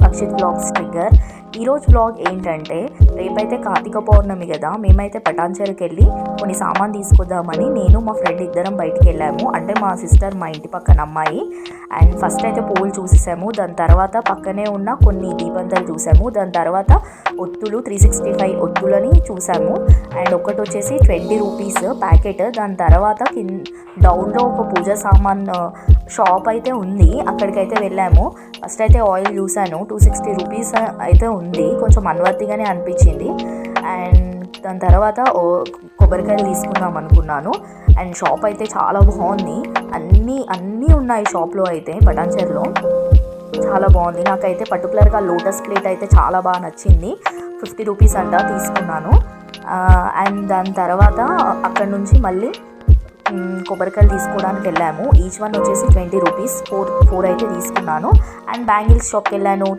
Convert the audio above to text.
Akshit blogs trigger. ఈరోజు blog ఏంటంటే, రేపైతే కార్తీక పౌర్ణమి కదా, మేమైతే పటాన్చెరుకి వెళ్ళి కొన్ని సామాన్ తీసుకొద్దామని నేను మా ఫ్రెండ్ ఇద్దరం బయటికి వెళ్ళాము. అంటే మా సిస్టర్, మా ఇంటి పక్కన అమ్మాయి. అండ్ ఫస్ట్ అయితే పూలు చూసేసాము, దాని తర్వాత పక్కనే ఉన్న కొన్ని దీపంతలు చూసాము, దాని తర్వాత ఒత్తులు 365 ఒత్తులని చూసాము. అండ్ ఒకటి వచ్చేసి 20 రూపీస్ ప్యాకెట్. దాని తర్వాత డౌన్లో ఒక పూజ సామాన్ షాప్ అయితే ఉంది, అక్కడికైతే వెళ్ళాము. ఫస్ట్ అయితే ఆయిల్ చూసాను, 260 రూపీస్ అయితే ఉంది, కొంచెం అన్వర్తిగానే అనిపించింది. అండ్ దాని తర్వాత కొబ్బరికాయలు తీసుకుందాం అనుకున్నాను. అండ్ షాప్ అయితే చాలా బాగుంది, అన్నీ ఉన్నాయి షాప్లో అయితే. పటాన్చెరులో చాలా బాగుంది. నాకైతే పర్టికులర్గా లోటస్ ప్లేట్ అయితే చాలా బాగా నచ్చింది, 50 రూపీస్ అంట, తీసుకున్నాను. అండ్ దాని తర్వాత అక్కడ నుంచి మళ్ళీ కొబ్బరికాయలు తీసుకోవడానికి వెళ్ళాము. ఈచ్ వన్ వచ్చేసి 20 రూపీస్, 4 అయితే తీసుకున్నాను. అండ్ బ్యాంగిల్స్ షాప్కి వెళ్ళాను,